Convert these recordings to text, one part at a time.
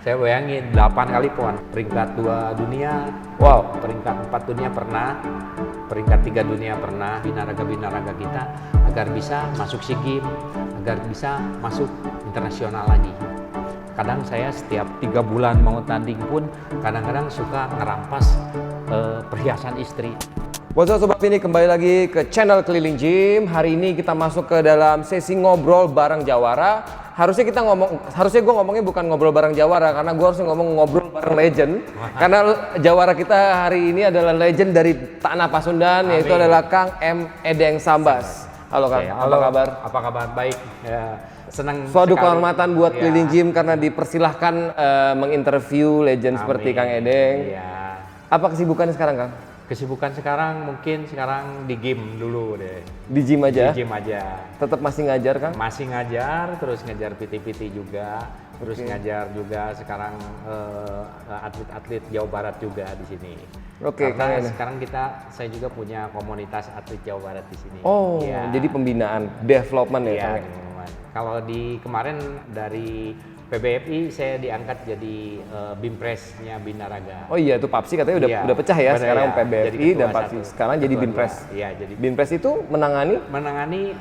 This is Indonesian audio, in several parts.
Saya bayangin 8 kali PON, peringkat 2 dunia, peringkat 4 dunia pernah, peringkat 3 dunia pernah. Binaraga-binaraga kita agar bisa masuk SEA Games, agar bisa masuk internasional lagi. Kadang saya setiap 3 bulan mau tanding pun kadang-kadang suka ngerampas perhiasan istri. What's up Sobat Vini, kembali lagi ke channel Keliling Gym. Hari ini kita masuk ke dalam sesi ngobrol bareng Jawara. Harusnya gue ngomongnya bukan ngobrol bareng Jawara, karena gue harus ngobrol bareng legend. Karena Jawara kita hari ini adalah legend dari Tanah Pasundan, yaitu adalah Kang M. Edeng Sambas. Halo Kang, apa kabar? Apa kabar? Baik. Ya, senang Suatu sekali. kehormatan buat Keliling Gym karena dipersilahkan menginterview legend seperti Kang Edeng. Ya. Apa kesibukannya sekarang Kang? Kesibukan sekarang mungkin di game dulu deh. Di gym aja? Di gym aja. Tetap masih ngajar Kang? Masih ngajar, terus ngajar PT-PT juga, terus ngajar juga sekarang atlet-atlet Jawa Barat juga di sini. Karena sekarang saya juga punya komunitas atlet Jawa Barat di sini. Oh, ya. Jadi pembinaan, development ya Kang? Kalau kemarin dari PBFI saya diangkat jadi Bimpresnya Binaraga. Oh iya, itu PAPSI katanya udah pecah ya, sekarang ya, PBFI dan PAPSI. Sekarang jadi Bimpres. Iya, jadi Bimpres itu menangani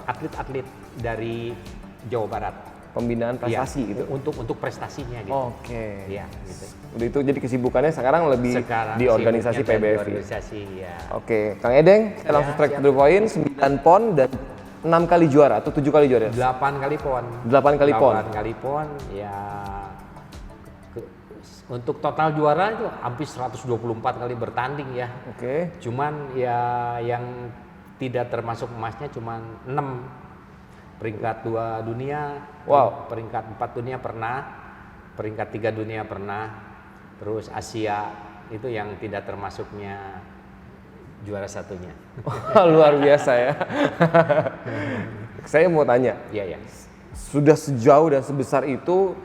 atlet-atlet dari Jawa Barat. Pembinaan prestasi gitu. Untuk prestasinya gitu. Oke. Iya, gitu. Udah itu jadi kesibukannya sekarang lebih di organisasi PBFI. Organisasi, ya. Oke, Kang Edeng, saya langsung straight to the point, 9 PON dan 6 kali juara atau 7 kali juara? 8 kali PON. 8 kali PON. 8 kali PON, ya. Untuk total juara itu hampir 124 kali bertanding ya. Oke. Cuman ya yang tidak termasuk emasnya cuman 6. Peringkat 2 dunia, peringkat 4 dunia pernah, peringkat 3 dunia pernah. Terus Asia itu yang tidak termasuknya juara satunya. Luar biasa ya. Saya mau tanya. Iya, ya. Sudah sejauh dan sebesar itu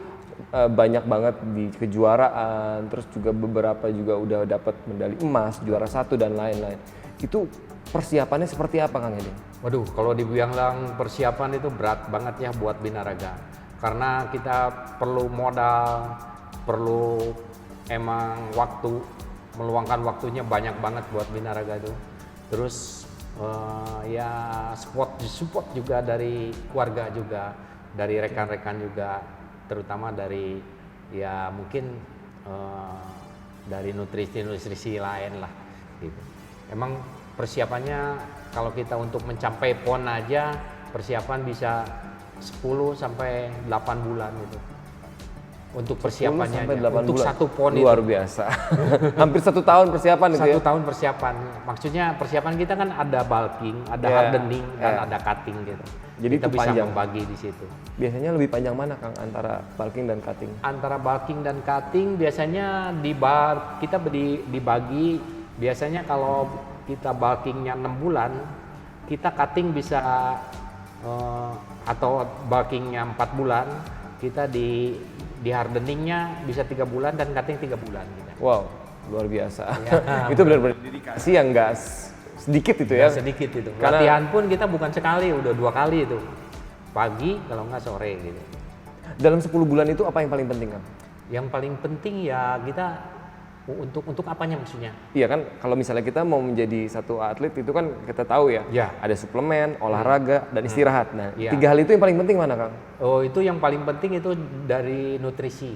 banyak banget di kejuaraan, terus juga beberapa juga udah dapat medali emas, juara 1 dan lain-lain. Itu persiapannya seperti apa Kang Edeng? Waduh, kalau dibilang persiapan itu berat banget ya buat Binaraga. Karena kita perlu modal, perlu emang waktu, meluangkan waktunya banyak banget buat Binaraga itu. Terus ya support juga dari keluarga juga, dari rekan-rekan juga, terutama dari ya mungkin dari nutrisi lain lah gitu. Emang persiapannya kalau kita untuk mencapai PON aja persiapan bisa 10 sampai 8 bulan gitu. Untuk persiapannya untuk bulan. 1 PON itu luar biasa. Hampir 1 tahun persiapan itu ya. 1 tahun persiapan. Maksudnya persiapan kita kan ada bulking, ada hardening dan ada cutting gitu. Jadi kita bisa panjang. membagi di situ. Biasanya lebih panjang mana Kang antara bulking dan cutting? Antara bulking dan cutting biasanya kita dibagi biasanya kalau kita bulkingnya 6 bulan, kita cutting bisa atau bulkingnya 4 bulan, kita di hardeningnya bisa 3 bulan dan cutting 3 bulan gitu. Wow, luar biasa. Itu benar-benar dedikasi yang enggak sedikit itu ya. Sedikit itu. Latihan pun kita bukan sekali, udah 2 kali itu. Pagi kalau nggak sore gitu. Dalam 10 bulan itu apa yang paling penting Kang? Yang paling penting ya kita untuk apanya maksudnya? Iya kan, kalau misalnya kita mau menjadi satu atlet itu kan kita tahu ya, ada suplemen, olahraga, dan istirahat. Nah, 3 hal itu yang paling penting mana Kang? Oh, itu yang paling penting itu dari nutrisi.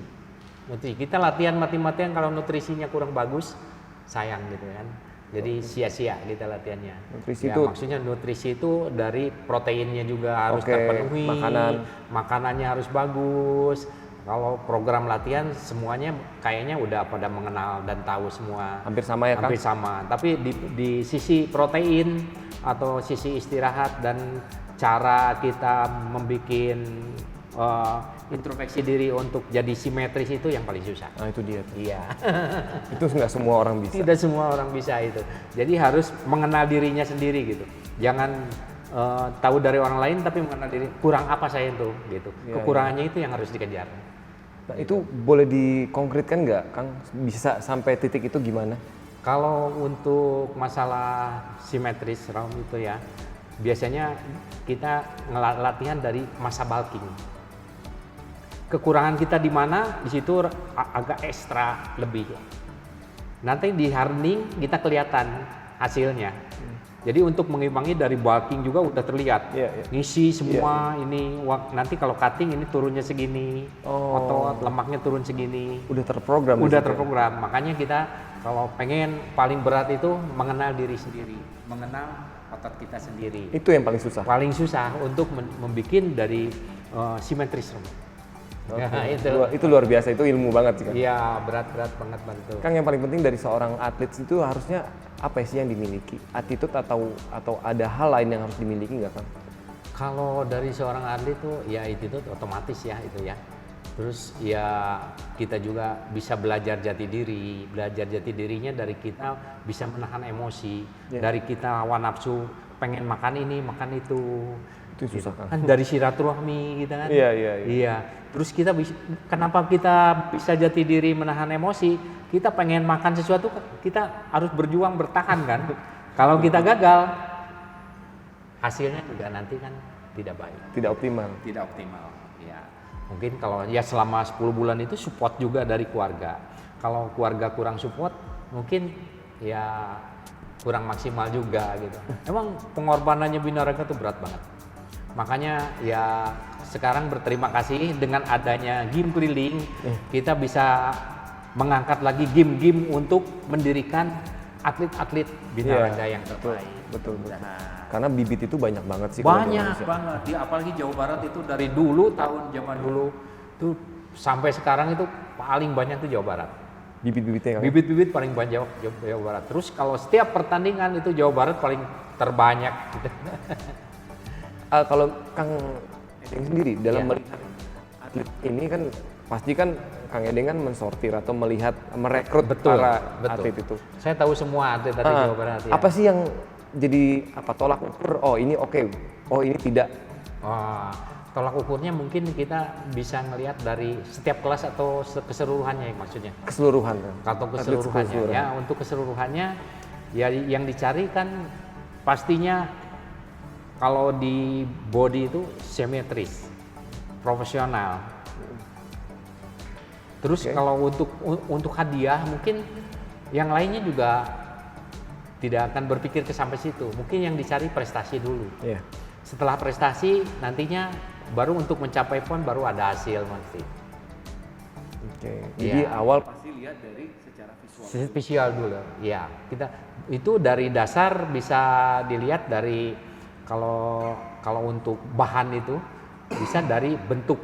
Kita latihan mati-matian kalau nutrisinya kurang bagus, sayang gitu kan. Jadi sia-sia kita latihannya. Nutrisi ya, itu maksudnya nutrisi itu dari proteinnya juga harus terpenuhi, makanannya harus bagus. Kalau program latihan semuanya kayaknya udah pada mengenal dan tahu semua. Hampir sama ya Kang? Hampir sama. Tapi di sisi protein atau sisi istirahat dan cara kita membuat introspeksi diri untuk jadi simetris itu yang paling susah. Nah itu dia. Iya. Itu nggak semua orang bisa. Tidak semua orang bisa itu. Jadi harus mengenal dirinya sendiri gitu. Jangan tahu dari orang lain tapi mengenal diri. Kurang apa saya itu gitu. Kekurangannya itu yang harus dikejar. Nah itu boleh dikonkretkan nggak Kang? Bisa sampai titik itu gimana? Kalau untuk masalah simetris round itu ya, biasanya kita latihan dari masa bulking. kekurangan kita di mana, di situ agak ekstra lebih. Nanti di hardening kita kelihatan hasilnya. Jadi untuk mengimbangi dari bulking juga udah terlihat. Ngisi semua ini nanti kalau cutting ini turunnya segini, otot lemaknya turun segini. Udah terprogram. Udah terprogram. Makanya kita kalau pengen paling berat itu mengenal diri sendiri, mengenal otot kita sendiri. Itu yang paling susah. Paling susah untuk membuat dari simetris. Itu luar biasa, itu ilmu banget sih kan. Iya, berat banget bantu. Kang, yang paling penting dari seorang atlet itu harusnya apa sih yang dimiliki? Attitude atau ada hal lain yang harus dimiliki nggak, Kang? Kalau dari seorang atlet tuh ya attitude otomatis ya itu ya. Terus ya kita juga bisa belajar jati diri. Belajar jati dirinya dari kita bisa menahan emosi. Dari kita hawa nafsu pengen makan ini, makan itu. Itu susah kan? Dari silaturahmi kita kan. Iya. Terus kita kenapa kita bisa jati diri menahan emosi? Kita pengen makan sesuatu, kita harus berjuang bertahan kan. Kalau kita gagal, hasilnya juga nanti kan tidak baik. Tidak optimal. Tidak optimal. Ya. Mungkin kalau ya selama 10 bulan itu support juga dari keluarga. Kalau keluarga kurang support, mungkin ya kurang maksimal juga gitu. Emang pengorbanannya Binaraga tuh berat banget. Makanya ya sekarang berterima kasih dengan adanya game keliling, kita bisa mengangkat lagi game-game untuk mendirikan atlet-atlet Binaraga yang terbaik. Betul. Karena bibit itu banyak banget sih. Banyak banget. Apalagi Jawa Barat itu dari dulu zaman dulu tuh sampai sekarang itu paling banyak tuh Jawa Barat. Bibit-bibitnya kan? Bibit-bibit paling banyak Jawa Barat. Terus kalau setiap pertandingan itu Jawa Barat paling terbanyak. Kalau Kang Edeng sendiri dalam melihat atlet ini kan pasti kan Kang Edeng kan mensortir atau merekrut para atlet itu. Saya tahu semua atlet dari Jawa Barat. Ya. Apa sih yang jadi tolak ukur? Oh ini oke, oh ini tidak. Tolak ukurnya mungkin kita bisa ngelihat dari setiap kelas atau keseluruhannya maksudnya. Keseluruhan. Atau keseluruhannya. Ya untuk keseluruhannya ya yang dicari kan pastinya. Kalau di body itu simetris, profesional. Terus kalau untuk hadiah mungkin yang lainnya juga tidak akan berpikir ke sampai situ. Mungkin yang dicari prestasi dulu. Setelah prestasi nantinya baru untuk mencapai PON baru ada hasil nanti. Jadi awal pasti lihat dari secara visual. Visual dulu. Ya, kita itu dari dasar bisa dilihat dari kalau untuk bahan itu bisa dari bentuk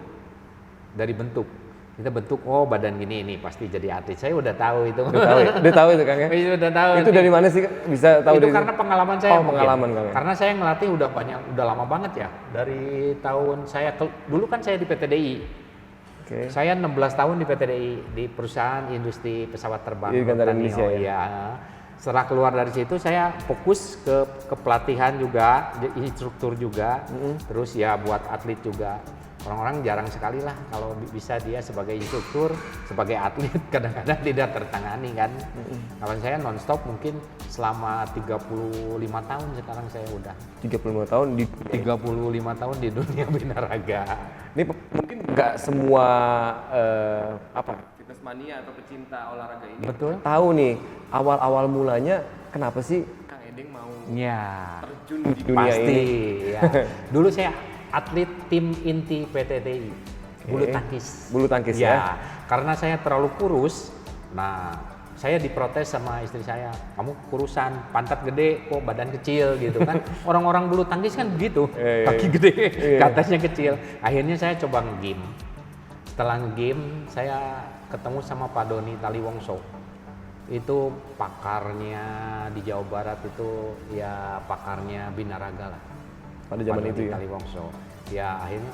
kita bentuk badan gini ini pasti jadi atlet. Saya udah tahu itu. Udah tahu itu Kang ya? Udah tahu. Itu dari mana sih bisa tahu? Itu karena pengalaman saya. Pengalaman Kang. Karena saya ngelatih udah lama banget ya. Dari tahun saya dulu kan saya di PTDI. Saya 16 tahun di PTDI di perusahaan industri pesawat terbang. Indonesia ya. Setelah keluar dari situ saya fokus ke pelatihan juga, instruktur juga, terus ya buat atlet juga. Orang-orang jarang sekali lah kalau bisa dia sebagai instruktur, sebagai atlet kadang-kadang tidak tertangani kan. Kalau saya nonstop mungkin selama 35 tahun sekarang saya udah. 35 tahun di 35 tahun di dunia binaraga. Ini mungkin nggak semua fitness mania atau pecinta olahraga ini tahu nih awal mulanya kenapa sih Kang Edeng mau terjun di dunia ini? Ya. Dulu saya atlet tim inti PTTI, bulu tangkis ya. Karena saya terlalu kurus, nah saya diprotes sama istri saya, kamu kurusan, pantat gede, kok badan kecil gitu kan. Orang-orang bulu tangkis kan begitu, kaki gede, katanya kecil. Akhirnya saya coba nge-gym. Setelah nge-gym, saya ketemu sama Pak Doni Taliwongso. Itu pakarnya di Jawa Barat itu ya pakarnya binaraga lah. Pada zaman itu ya? Taliwongso. Ya akhirnya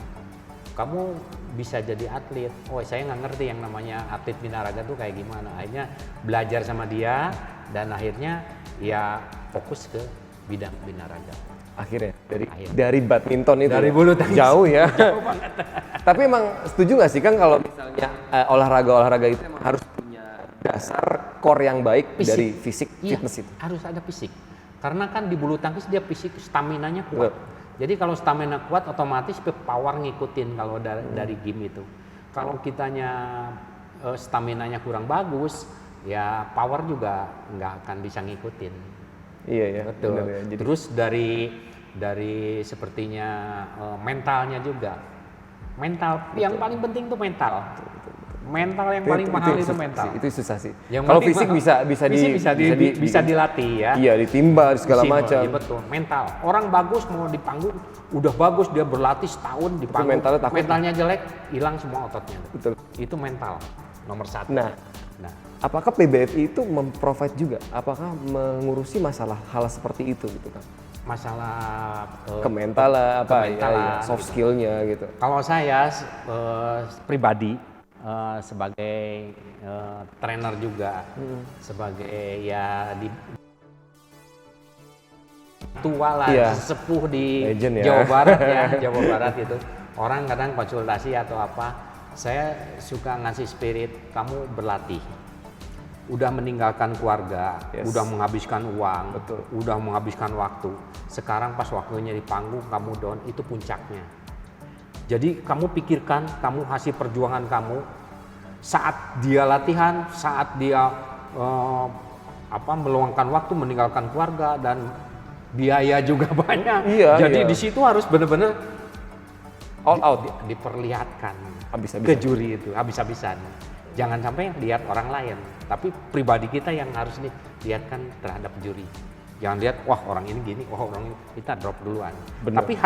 kamu bisa jadi atlet. Saya nggak ngerti yang namanya atlet binaraga tuh kayak gimana. Akhirnya belajar sama dia dan akhirnya ya fokus ke bidang binaraga. Akhirnya dari badminton itu dari bulu tangkis jauh ya. Jauh banget. Tapi emang setuju nggak sih Kang kalau misalnya olahraga itu emang harus punya dasar core yang baik dari fisik, fitness itu? Harus ada fisik. Karena kan di bulu tangkis dia fisik staminanya kuat. Jadi kalau stamina kuat otomatis power ngikutin kalau dari game itu. Kalau kitanya stamina-nya kurang bagus, ya power juga nggak akan bisa ngikutin. Iya ya, Betul. benar ya. Jadi Terus dari sepertinya mentalnya juga. Mental yang paling penting tuh mental. Mental yang paling mahal itu mental. Itu susah sih. Yang Kalau paling fisik mahal- bisa dilatih ya. Iya, ditimba segala Simple, macam. iya betul. Mental. Orang bagus mau di panggung, udah bagus dia berlatih setahun di panggung. mentalnya takut. Mentalnya jelek, hilang semua ototnya. Betul. Itu mental nomor satu. Nah, apakah PBFI itu memprovide juga? Apakah mengurusi masalah hal seperti itu gitu kan? Masalah Kementalan apa ya, kementalan, ya, soft skill-nya gitu. Kalau saya pribadi sebagai trainer juga, sebagai ya di tua lah, Iya. sepuh di Legend ya. Jawa Barat ya, Jawa Barat itu. Orang kadang konsultasi atau apa, saya suka ngasih spirit, kamu berlatih. Udah meninggalkan keluarga, Yes. udah menghabiskan uang, Betul. udah menghabiskan waktu. Sekarang pas waktunya di panggung kamu down, itu puncaknya. Jadi kamu pikirkan, kamu hasil perjuangan kamu saat dia latihan, saat dia meluangkan waktu meninggalkan keluarga dan biaya juga banyak. Iya, Jadi iya. di situ harus benar-benar All out. diperlihatkan Habis-habisan. ke juri itu habis-habisan. Jangan sampai lihat orang lain, tapi pribadi kita yang harus dilihatkan terhadap juri. Jangan lihat, wah orang ini gini, wah orang ini, kita drop duluan. Benar. Tapi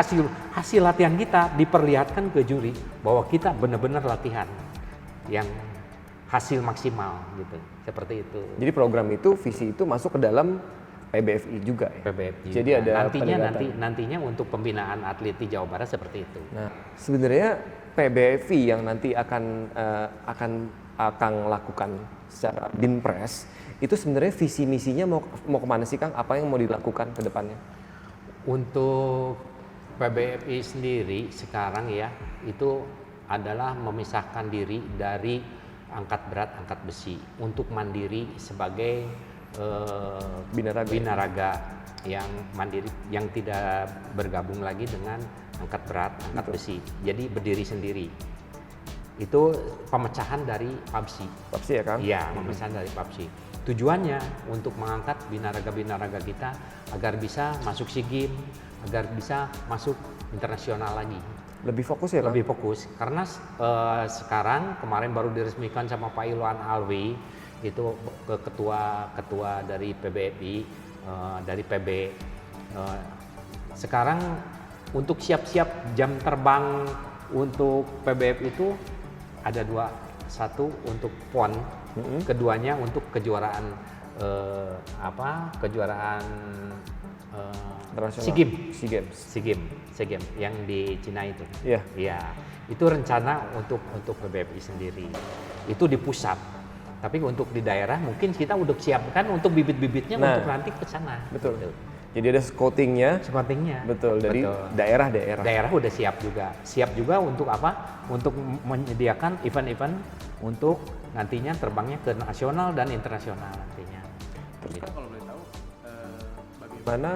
hasil latihan kita diperlihatkan ke juri bahwa kita benar-benar latihan yang hasil maksimal gitu, seperti itu. Jadi program itu, visi itu masuk ke dalam PBFI juga ya? PBFI. Jadi ada peningkatan. nantinya untuk pembinaan atlet di Jawa Barat seperti itu. Nah, sebenarnya PBFI yang nanti akan lakukan secara Binpres itu sebenarnya visi misinya mau kemana sih Kang? Apa yang mau dilakukan ke depannya? Untuk PBFI sendiri sekarang ya itu adalah memisahkan diri dari angkat berat, angkat besi untuk mandiri sebagai binaraga yang mandiri, yang tidak bergabung lagi dengan angkat berat, angkat besi. Jadi berdiri sendiri. Itu pemecahan dari PABSI. PABSI ya Kang? Iya, pemecahan dari PABSI. Tujuannya untuk mengangkat binaraga-binaraga kita agar bisa masuk SEA Games, agar bisa masuk internasional lagi. Lebih fokus ya Kang? Lebih fokus karena sekarang kemarin baru diresmikan sama Pak Ilwan Alwi itu ke ketua dari PBFI, dari PB. Sekarang untuk siap-siap jam terbang untuk PBFI itu ada dua, satu untuk PON, keduanya untuk kejuaraan kejuaraan SEA Games. SEA Games yang di Cina itu. Iya. Iya. Itu rencana untuk PBFI sendiri. Itu di pusat. Tapi untuk di daerah mungkin kita udah siapkan untuk bibit-bibitnya untuk nanti ke sana. Betul. Gitu. Jadi ada scoutingnya. Scoutingnya. Betul, dari daerah-daerah. Daerah udah siap juga. Siap juga untuk apa? Untuk menyediakan event-event untuk nantinya terbangnya ke nasional dan internasional nantinya. Terus kan kalau boleh tahu, bagaimana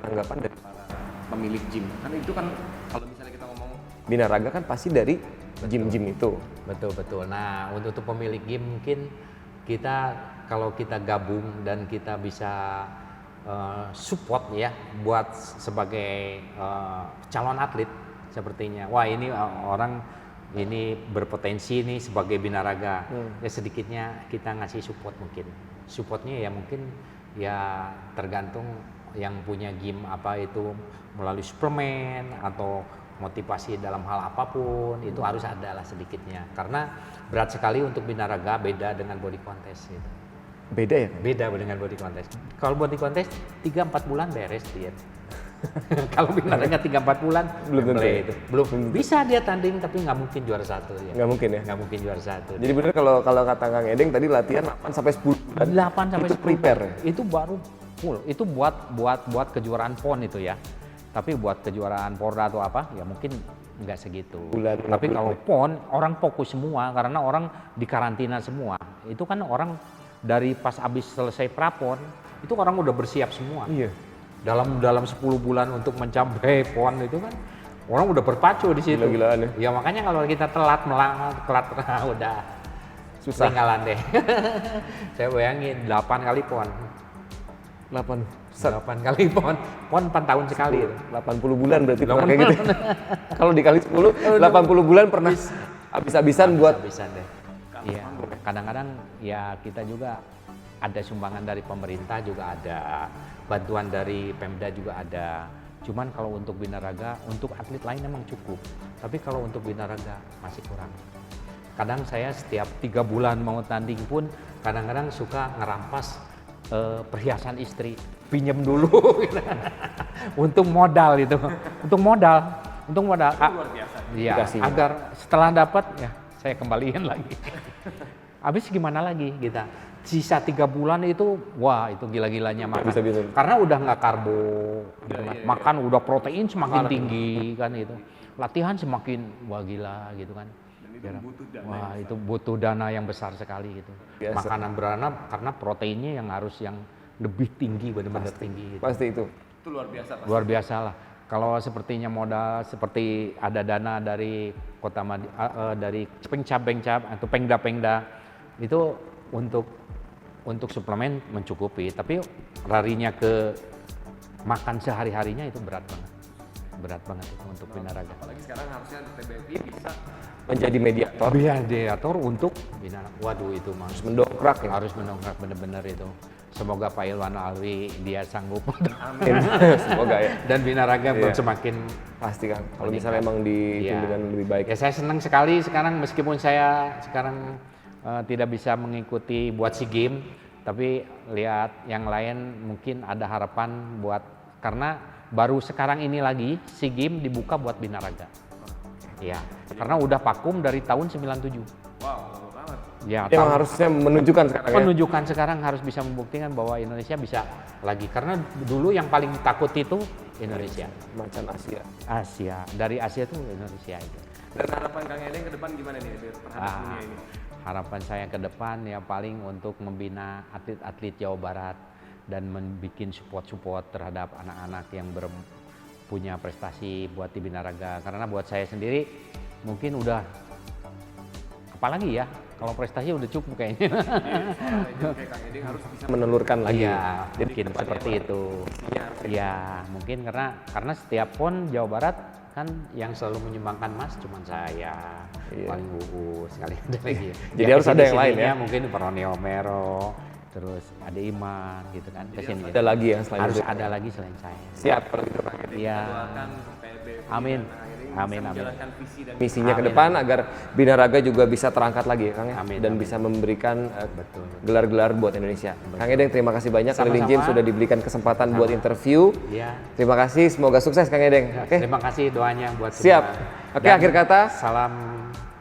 tanggapan dari para pemilik gym? Kan itu kan kalau misalnya kita ngomong binaraga kan pasti dari gym-gym itu. Betul. Nah, untuk pemilik game mungkin kita kalau kita gabung dan kita bisa support ya buat sebagai calon atlet sepertinya. Wah, ini orang ini berpotensi nih sebagai binaraga. Ya sedikitnya kita ngasih support mungkin. Supportnya ya mungkin ya tergantung yang punya game apa itu melalui suplemen atau motivasi dalam hal apapun itu harus ada lah sedikitnya karena berat sekali untuk binaraga, beda dengan body contest gitu. Beda ya? Beda dengan body contest. Kalau body contest 3-4 bulan beres diet. Kalau binaraga 3-4 bulan Belum tentu ya? itu. Belum bisa dia tanding tapi nggak mungkin juara satu ya. Nggak mungkin ya? Nggak mungkin juara satu. Jadi bener kalau kata Kang Edeng tadi latihan 8 sampai 10 bulan. 8 sampai itu 10 prepare ya? Itu baru full. Itu buat kejuaraan PON itu ya. Tapi buat kejuaraan Porda atau apa ya mungkin nggak segitu. Tapi kalau PON orang fokus semua karena orang dikarantina semua. Itu kan orang dari pas habis selesai prapon itu orang udah bersiap semua. Iya. Dalam 10 bulan untuk mencapai PON itu kan Orang udah berpacu di situ. Gila-gilaan ya. Ya makanya kalau kita telat udah Susah. ketinggalan deh. Saya bayangin 8 kali pon. 8 8 kali pon. Pon 4 tahun sekali. 80 bulan berarti pernah kayak gitu. Kalau dikali 10, 80 bulan pernah habis-habisan buat Habisan deh. Iya. Kadang-kadang ya kita juga ada sumbangan dari pemerintah juga ada, bantuan dari Pemda juga ada. Cuman kalau untuk binaraga, untuk atlet lain memang cukup. Tapi kalau untuk binaraga masih kurang. Kadang saya setiap 3 bulan mau tanding pun kadang-kadang suka ngerampas perhiasan istri, pinjem dulu gitu. Untuk modal itu, untuk modal. Luar biasa. Iya, Dikasihnya. agar setelah dapat ya saya kembaliin lagi. Habis gimana lagi kita? Sisa 3 bulan itu, wah itu gila-gilanya makan. Bisa-bisa. Karena udah nggak karbo, makan udah protein semakin tinggi kan itu. Latihan semakin wah gila gitu kan. Wah itu butuh dana yang besar sekali gitu. Biasa. Makanan beranak karena proteinnya yang harus yang lebih tinggi, benar-benar tinggi. Gitu. Pasti itu. Luar biasa lah. Kalau sepertinya modal seperti ada dana dari dari Pengcap atau Pengda itu untuk suplemen mencukupi, tapi larinya ke makan sehari-harinya itu berat banget itu untuk binaraga. Apalagi sekarang harusnya TBFI bisa menjadi mediator untuk binaraga. Waduh itu mas mendongkrak ya. harus mendongkrak benar-benar itu. Semoga Pak Ilwan Alwi dia sanggup. Amin. Semoga ya. Dan binaraga pun Iya. semakin Pasti kan. Kalau misalnya emang dihitung Iya. dengan lebih baik. Ya saya senang sekali sekarang meskipun saya sekarang tidak bisa mengikuti buat SEA Games, tapi lihat yang lain mungkin ada harapan buat karena baru sekarang ini lagi SEA Games dibuka buat binaraga. Ya, karena udah vakum dari tahun 97. Wow, banget. Ya, Emang harusnya menunjukkan sekarang ya. penunjukan sekarang harus bisa membuktikan bahwa Indonesia bisa lagi karena dulu yang paling takut itu Indonesia. Macan Asia. Asia, dari Asia tuh Indonesia itu. Dan harapan Kang Edeng ke depan gimana nih terhadap dunia ini? Harapan saya ke depan ya paling untuk membina atlet-atlet Jawa Barat dan membuat support terhadap anak-anak yang punya prestasi buat di binaraga. Karena buat saya sendiri mungkin udah apalagi ya kalau prestasi udah cukup kayaknya. Kayak Kang Edeng harus bisa menelurkan lagi. Iya, mungkin seperti itu. Ya, mungkin karena setiap pon Jawa Barat kan yang selalu menyumbangkan emas cuma saya, paling Uus sekali ada lagi. Jadi harus ada yang lain ya? Mungkin Peroni Omero, terus ada Iman gitu kan kesini. Ada lagi ya selain Harus itu. ada lagi selain saya. Siap kalau gitu Kang Edeng. Iya. Amin. Amin. Menjalankan visi dan misinya ke depan agar binaraga juga bisa terangkat lagi ya Kang ya. Amin, Dan amin. bisa memberikan Betul. gelar-gelar buat Indonesia. Kang Edeng terima kasih banyak Keliling Sama-sama. Gym sudah diberikan kesempatan buat interview. Iya. Terima kasih, semoga sukses Kang Edeng. Oke. Terima kasih doanya buat Siap. semua. Oke, Dan akhir kata. salam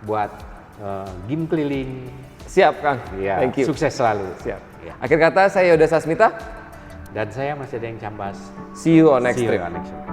buat Gym Keliling. Siap Kang. Ya, Thank you. sukses selalu. Siap. Ya. Akhir kata saya Yoda Sasmita. Dan saya masih ada yang cambas. See you on next See you trip. on next trip.